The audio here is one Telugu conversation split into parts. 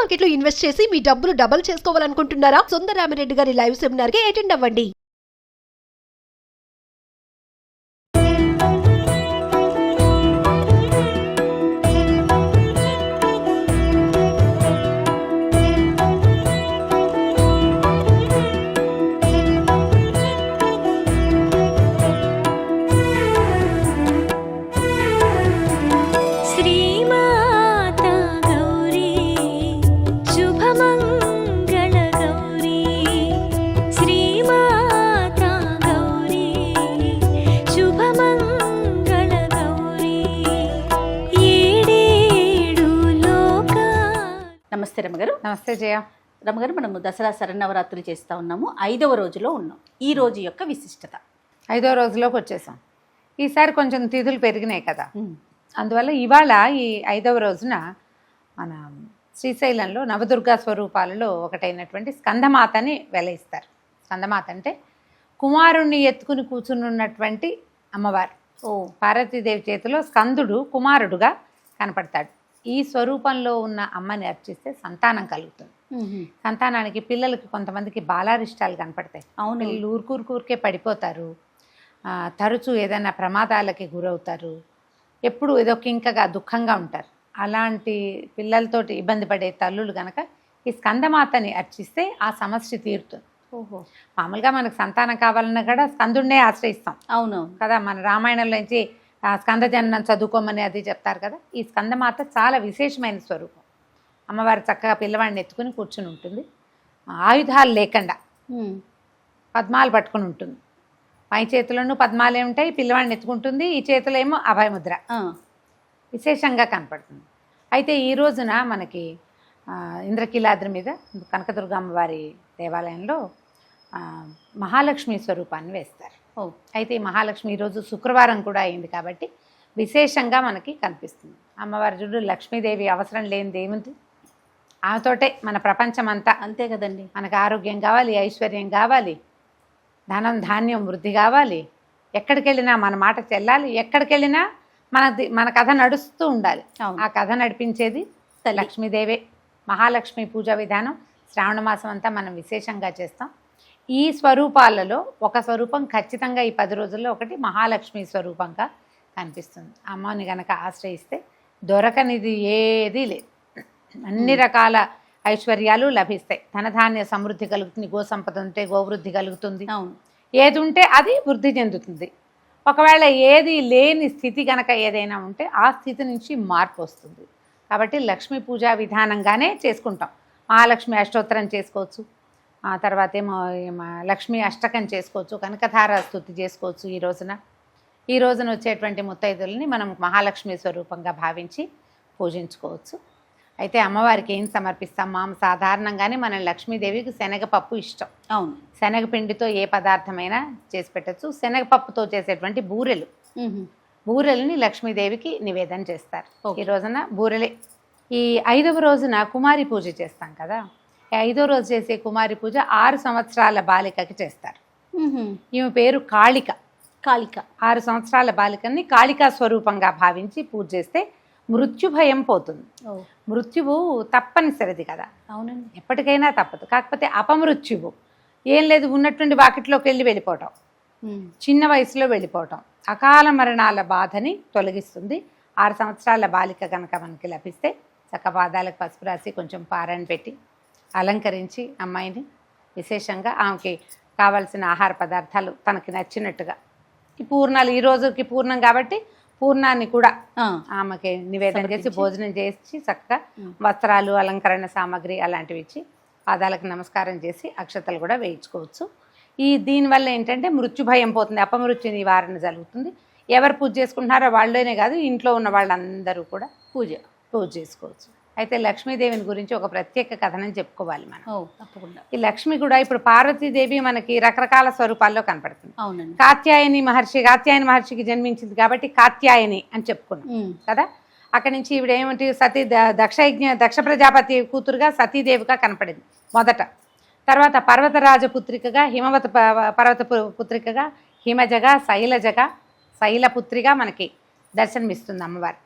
మార్కెట్ లో ఇన్వెస్ట్ చేసి మీ డబ్బులు డబుల్ చేసుకోవాలనుకుంటున్నారా? సుందరరామిరెడ్డి గారి లైవ్ సెమినార్ కి అటెండ్ అవ్వండి. నమస్తే రమగారు. నమస్తే జయ. రమగారు, మనము దసరా శరన్నవరాత్రులు చేస్తూ ఉన్నాము. 5వ రోజులో ఉన్నాం. ఈ రోజు యొక్క విశిష్టత 5వ రోజులోకి వచ్చేసాం. ఈసారి కొంచెం తిథులు పెరిగినాయి కదా, అందువల్ల ఇవాళ ఈ 5వ రోజున మన శ్రీశైలంలో నవదుర్గా స్వరూపాలలో ఒకటైనటువంటి స్కందమాతని వెలయిస్తారు. స్కందమాత అంటే కుమారుణ్ణి ఎత్తుకుని కూర్చున్నటువంటి అమ్మవారు. పార్వతీదేవి చేతిలో స్కందుడు కుమారుడుగా కనపడతాడు. ఈ స్వరూపంలో ఉన్న అమ్మని అర్చిస్తే సంతానం కలుగుతుంది. సంతానానికి పిల్లలకి కొంతమందికి బాలారిష్టాలు కనపడతాయి. పిల్లలు ఊరికే పడిపోతారు, తరచూ ఏదైనా ప్రమాదాలకి గురవుతారు, ఎప్పుడు ఏదో కింకగా దుఃఖంగా ఉంటారు. అలాంటి పిల్లలతోటి ఇబ్బంది పడే తల్లులు కనుక ఈ స్కందమాతని అర్చిస్తే ఆ సమస్య తీరుతుంది. మామూలుగా మనకు సంతానం కావాలన్నా కూడా స్కందుడినే ఆశ్రయిస్తాం. అవును కదా, మన రామాయణంలో నుంచి స్కందజననం చదువుకోమని అది చెప్తారు కదా. ఈ స్కందమాత చాలా విశేషమైన స్వరూపం. అమ్మవారు చక్కగా పిల్లవాడిని ఎత్తుకుని కూర్చుని ఉంటుంది. ఆయుధాలు లేకుండా పద్మాలు పట్టుకుని ఉంటుంది. పై చేతిలోనూ పద్మాలే ఉంటాయి, పిల్లవాడిని ఎత్తుకుంటుంది. ఈ చేతిలో ఏమో అభయముద్ర విశేషంగా కనపడుతుంది. అయితే ఈ రోజున మనకి ఇంద్రకీలాద్రి మీద కనకదుర్గ అమ్మవారి దేవాలయంలో మహాలక్ష్మి స్వరూపాన్ని వేస్తారు. అయితే ఈ మహాలక్ష్మి ఈరోజు శుక్రవారం కూడా అయింది కాబట్టి విశేషంగా మనకి కనిపిస్తుంది. అమ్మవారి చూడు, లక్ష్మీదేవి అవసరం లేనిది ఏముంది, ఆమెతోటే మన ప్రపంచం అంతా. అంతే కదండి. మనకు ఆరోగ్యం కావాలి, ఐశ్వర్యం కావాలి, ధనం ధాన్యం వృద్ధి కావాలి, ఎక్కడికి వెళ్ళినా మన మాట చెల్లాలి, ఎక్కడికి వెళ్ళినా మన కథ నడుస్తూ ఉండాలి. ఆ కథ నడిపించేది లక్ష్మీదేవే. మహాలక్ష్మి పూజా విధానం శ్రావణ మాసం అంతా మనం విశేషంగా చేస్తాం. ఈ స్వరూపాలలో ఒక స్వరూపం ఖచ్చితంగా ఈ 10 రోజుల్లో ఒకటి మహాలక్ష్మి స్వరూపంగా కనిపిస్తుంది. అమ్మని గనక ఆశ్రయిస్తే దొరకనిది ఏదీ లేదు. అన్ని రకాల ఐశ్వర్యాలు లభిస్తాయి. ధనధాన్య సమృద్ధి కలుగుతుంది. గోసంపద ఉంటే గోవృద్ధి కలుగుతుంది. అవును, ఏది ఉంటే అది వృద్ధి చెందుతుంది. ఒకవేళ ఏది లేని స్థితి గనక ఏదైనా ఉంటే ఆ స్థితి నుంచి మార్పు వస్తుంది. కాబట్టి లక్ష్మీ పూజా విధానంగానే చేసుకుంటాం. మహాలక్ష్మి అష్టోత్తరం చేసుకోవచ్చు, ఆ తర్వాత ఏమో లక్ష్మీ అష్టకం చేసుకోవచ్చు, కనకధార స్తుతి చేసుకోవచ్చు. ఈ రోజున వచ్చేటువంటి ముత్తైదులని మనం మహాలక్ష్మి స్వరూపంగా భావించి పూజించుకోవచ్చు. అయితే అమ్మవారికి ఏం సమర్పిస్తాం? సాధారణంగానే మనం లక్ష్మీదేవికి శనగపప్పు ఇష్టం. అవును, శనగపిండితో ఏ పదార్థమైనా చేసి పెట్టచ్చు. శనగపప్పుతో చేసేటువంటి బూరెల్ని లక్ష్మీదేవికి నివేదన చేస్తారు. ఈ రోజున బూరెలే. ఈ 5వ రోజున కుమారి పూజ చేస్తాం కదా. 5వ రోజు చేసే కుమారి పూజ 6 సంవత్సరాల బాలికకి చేస్తారు. ఈమె పేరు కాళిక. 6 సంవత్సరాల బాలికని కాళికా స్వరూపంగా భావించి పూజ చేస్తే మృత్యు భయం పోతుంది. మృత్యువు తప్పనిసరిది కదా. అవునండి, ఎప్పటికైనా తప్పదు. కాకపోతే అపమృత్యువు ఏం లేదు, ఉన్నటువంటి వాకిట్లోకి వెళ్ళిపోవటం, చిన్న వయసులో వెళ్ళిపోవటం, అకాల మరణాల బాధని తొలగిస్తుంది. 6 సంవత్సరాల బాలిక కనుక మనకి లభిస్తే చక్క పాదాలకు పసుపు రాసి కొంచెం పారాయణ పెట్టి అలంకరించి అమ్మాయిని విశేషంగా ఆమెకి కావాల్సిన ఆహార పదార్థాలు తనకి నచ్చినట్టుగా, ఈ పూర్ణాలు ఈ రోజుకి పూర్ణం కాబట్టి పూర్ణాన్ని కూడా ఆమెకి నివేదన చేసి భోజనం చేసి చక్కగా వస్త్రాలు, అలంకరణ సామాగ్రి అలాంటివి ఇచ్చి పాదాలకు నమస్కారం చేసి అక్షతలు కూడా వేయించుకోవచ్చు. దీనివల్ల ఏంటంటే మృత్యు భయం పోతుంది, అపమృత్యు నివారణ జరుగుతుంది. ఎవరు పూజ చేసుకుంటున్నారో వాళ్ళనే కాదు, ఇంట్లో ఉన్న వాళ్ళందరూ కూడా పూజ చేసుకోవచ్చు. అయితే లక్ష్మీదేవిని గురించి ఒక ప్రత్యేక కథనం చెప్పుకోవాలి మనం. తప్పకుండా. ఈ లక్ష్మి కూడా ఇప్పుడు పార్వతీదేవి మనకి రకరకాల స్వరూపాల్లో కనపడుతుంది. అవునండి. కాత్యాయని మహర్షికి జన్మించింది కాబట్టి కాత్యాయని అని చెప్పుకున్నాం కదా. అక్కడి నుంచి ఈవిడ ఏమిటి, దక్ష ప్రజాపతి కూతురుగా సతీదేవిగా కనపడింది మొదట. తర్వాత పర్వతరాజపుత్రికగా, పర్వత పుత్రికగా, హిమజగా, శైలపుత్రిగా మనకి దర్శనమిస్తుంది అమ్మవారు.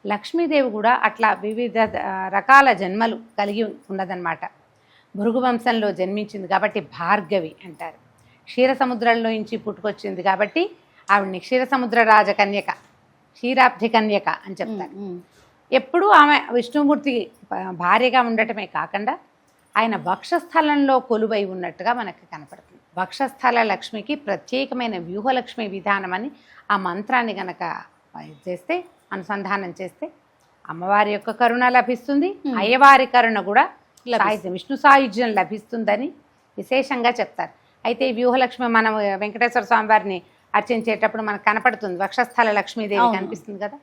లక్ష్మీదేవి కూడా అట్లా వివిధ రకాల జన్మలు కలిగి ఉన్నదన్నమాట. భృగు వంశంలో జన్మించింది కాబట్టి భార్గవి అంటారు. క్షీర సముద్రంలో నుంచి పుట్టుకొచ్చింది కాబట్టి ఆవిడ్ని క్షీరసముద్ర రాజకన్యక, క్షీరాబ్ధి కన్యక అని చెప్తారు. ఎప్పుడూ ఆమె విష్ణుమూర్తి భార్యగా ఉండటమే కాకుండా ఆయన వక్షస్థలంలో కొలువై ఉన్నట్టుగా మనకు కనపడుతుంది. వక్షస్థల లక్ష్మికి ప్రత్యేకమైన వ్యూహలక్ష్మి విధానం అని ఆ మంత్రాన్ని గనక చేస్తే, అనుసంధానం చేస్తే అమ్మవారి యొక్క కరుణ లభిస్తుంది, అయ్యవారి కరుణ కూడా విష్ణు సాయుధ్యం లభిస్తుందని విశేషంగా చెప్తారు. అయితే ఈ వ్యూహలక్ష్మి మనం వెంకటేశ్వర స్వామి వారిని అర్చించేటప్పుడు మనకు కనపడుతుంది, వక్షస్థల లక్ష్మీదేవి కనిపిస్తుంది కదా,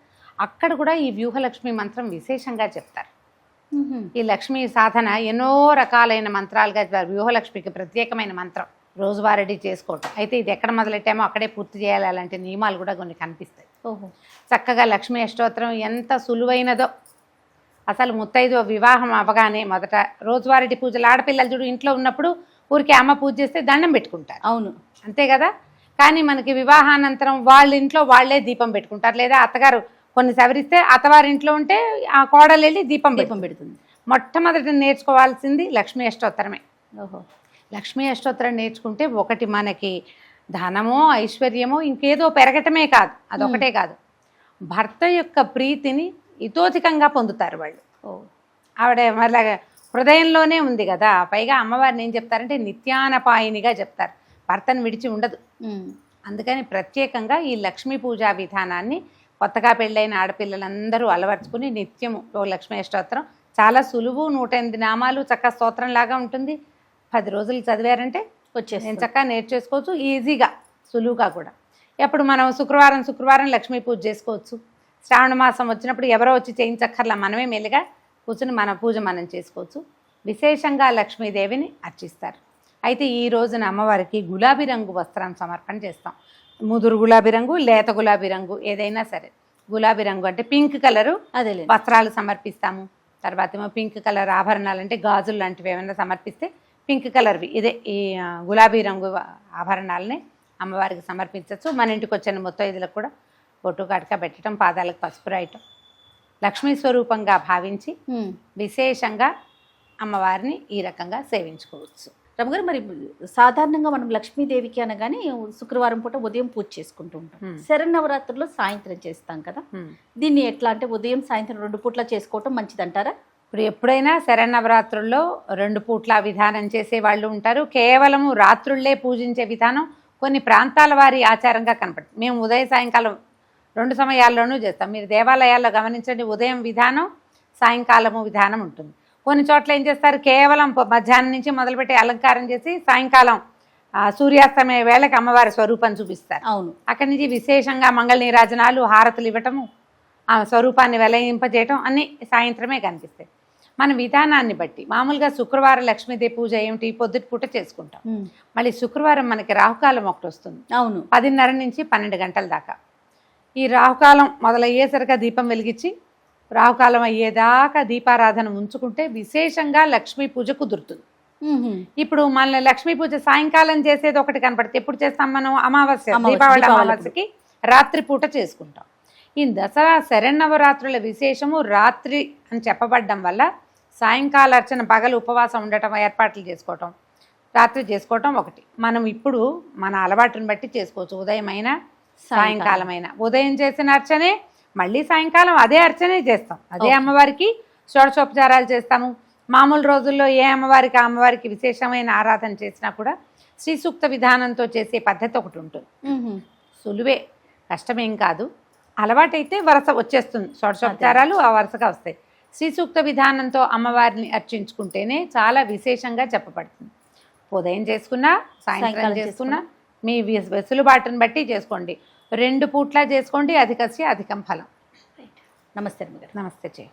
అక్కడ కూడా ఈ వ్యూహలక్ష్మి మంత్రం విశేషంగా చెప్తారు. ఈ లక్ష్మీ సాధన ఎన్నో రకాలైన మంత్రాలుగా వ్యూహలక్ష్మికి ప్రత్యేకమైన మంత్రం రోజువారీ చేసుకోవటం. అయితే ఇది ఎక్కడ మొదలెట్టామో అక్కడే పూర్తి చేయాలి, అలాంటి నియమాలు కూడా కొన్ని కనిపిస్తాయి. చక్కగా లక్ష్మీ అష్టోత్తరం ఎంత సులువైనదో. అసలు ముత్తైదో వివాహం అవ్వగానే మొదట రోజువారీ పూజలు, ఆడపిల్లలు చూడు ఇంట్లో ఉన్నప్పుడు ఊరికి అమ్మ పూజ చేస్తే దండం పెట్టుకుంటారు, అవును అంతే కదా. కానీ మనకి వివాహానంతరం వాళ్ళ ఇంట్లో వాళ్లే దీపం పెట్టుకుంటారు, లేదా అత్తగారు కొన్ని సవరిస్తే అత్తవారింట్లో ఉంటే ఆ కోడలు వెళ్ళి దీపం పెడుతుంది. మొట్టమొదటి నేర్చుకోవాల్సింది లక్ష్మీ అష్టోత్తరమే. లక్ష్మీ అష్టోత్తరం నేర్చుకుంటే ఒకటి మనకి ధనమో ఐశ్వర్యమో ఇంకేదో పెరగటమే కాదు, అదొకటే కాదు, భర్త యొక్క ప్రీతిని ఇతోధికంగా పొందుతారు వాళ్ళు. ఆవిడ మళ్ళీ హృదయంలోనే ఉంది కదా. పైగా అమ్మవారిని ఏం చెప్తారంటే నిత్యానపాయినిగా చెప్తారు, భర్తను విడిచి ఉండదు. అందుకని ప్రత్యేకంగా ఈ లక్ష్మీ పూజా విధానాన్ని కొత్తగా పెళ్ళైన ఆడపిల్లలందరూ అలవర్చుకుని నిత్యము లక్ష్మీ అష్టోత్తరం చాలా సులువు, 108 నామాలు, చక్కగా స్తోత్రం లాగా ఉంటుంది. 10 రోజులు చదివారంటే నేను చక్కగా నేర్చేసుకోవచ్చు, ఈజీగా సులువుగా కూడా. ఎప్పుడు మనం శుక్రవారం లక్ష్మీ పూజ చేసుకోవచ్చు. శ్రావణ మాసం వచ్చినప్పుడు ఎవరో వచ్చి చేయించక్కర్లా, మనమే మెల్లిగా కూర్చుని మన పూజ మనం చేసుకోవచ్చు. విశేషంగా లక్ష్మీదేవిని అర్చిస్తారు. అయితే ఈ రోజున అమ్మవారికి గులాబీ రంగు వస్త్రం సమర్పణ చేస్తాం. ముదురు గులాబీ రంగు, లేత గులాబీ రంగు, ఏదైనా సరే. గులాబీ రంగు అంటే పింక్ కలరు అదే వస్త్రాలు సమర్పిస్తాము. తర్వాత ఏమో పింక్ కలర్ ఆభరణాలు అంటే గాజులు లాంటివి ఏమైనా సమర్పిస్తే పింక్ కలర్వి, ఇదే ఈ గులాబీ రంగు ఆభరణాలని అమ్మవారికి సమర్పించవచ్చు. మన ఇంటికి వచ్చిన ముత్తైదులకు కూడా బొట్టు కడక పెట్టడం, పాదాలకు పసుపు రాయటం, లక్ష్మీ స్వరూపంగా భావించి విశేషంగా అమ్మవారిని ఈ రకంగా సేవించుకోవచ్చు. రమగారు, మరి సాధారణంగా మనం లక్ష్మీదేవికి అనగానే శుక్రవారం పూట ఉదయం పూజ చేసుకుంటూ ఉంటాం. శరన్నవరాత్రుల్లో సాయంత్రం చేస్తాం కదా, దీన్ని ఎట్లా అంటే ఉదయం సాయంత్రం 2 పూట్ల చేసుకోవటం మంచిదంటారా? ఇప్పుడు ఎప్పుడైనా శరన్నవరాత్రుల్లో 2 పూట్ల విధానం చేసే వాళ్ళు ఉంటారు. కేవలము రాత్రుళ్లే పూజించే విధానం కొన్ని ప్రాంతాల వారి ఆచారంగా కనపడుతుంది. మేము ఉదయం సాయంకాలం 2 సమయాల్లోనూ చేస్తాం. మీరు దేవాలయాల్లో గమనించండి, ఉదయం విధానం, సాయంకాలము విధానం ఉంటుంది. కొన్ని చోట్ల ఏం చేస్తారు, కేవలం మధ్యాహ్నం నుంచి మొదలుపెట్టి అలంకారం చేసి సాయంకాలం సూర్యాస్తమయ వేళకి అమ్మవారి స్వరూపం చూపిస్తారు. అవును, అక్కడి నుంచి విశేషంగా మంగళ నీరాజనాలు, హారతులు ఇవ్వటము, ఆ స్వరూపాన్ని వెలయింపజేయటం అన్నీ సాయంత్రమే కనిపిస్తాయి. మన విధానాన్ని బట్టి మామూలుగా శుక్రవారం లక్ష్మీదేవి పూజ ఏమిటి, పొద్దుటి పూట చేసుకుంటాం. మళ్ళీ శుక్రవారం మనకి రాహుకాలం ఒకటి వస్తుంది. అవును, 10:30 నుంచి 12 గంటల దాకా. ఈ రాహుకాలం మొదలయ్యేసరిగా దీపం వెలిగించి రాహుకాలం అయ్యేదాకా దీపారాధన ఉంచుకుంటే విశేషంగా లక్ష్మీ పూజ కుదురుతుంది. ఇప్పుడు మన లక్ష్మీ పూజ సాయంకాలం చేసేది ఒకటి కనపడుతుంది. ఎప్పుడు చేస్తాం మనం? అమావాస్య, దీపావళి అమావాస్యకి రాత్రి పూట చేసుకుంటాం. ఈ దసరా శరన్నవరాత్రుల విశేషము రాత్రి అని చెప్పబడ్డం వల్ల సాయంకాల అర్చన, పగలు ఉపవాసం ఉండటం, ఏర్పాట్లు చేసుకోవటం, రాత్రి చేసుకోవటం ఒకటి. మనం ఇప్పుడు మన అలవాటుని బట్టి చేసుకోవచ్చు. ఉదయం అయినా సాయంకాలమైనా. ఉదయం చేసిన అర్చనే మళ్ళీ సాయంకాలం అదే అర్చనే చేస్తాం. అదే అమ్మవారికి షోడశోపచారాలు చేస్తాము. మామూలు రోజుల్లో ఏ అమ్మవారికి అమ్మవారికి విశేషమైన ఆరాధన చేసినా కూడా శ్రీ సూక్త విధానంతో చేసే పద్ధతి ఒకటి ఉంటుంది. సులువే, కష్టమేం కాదు. అలవాటైతే వరుస వచ్చేస్తుంది, షోడశోపచారాలు ఆ వరుసగా వస్తాయి. శ్రీ సూక్త విధానంతో అమ్మవారిని అర్చించుకుంటేనే చాలా విశేషంగా చెప్పబడుతుంది. ఉదయం చేసుకున్నా సాయంత్రం చేసుకున్నా మీ వెసులుబాటును బట్టి చేసుకోండి. 2 పూట్ల చేసుకోండి, అధికస్య అధికం ఫలం. నమస్తే. నమస్తే.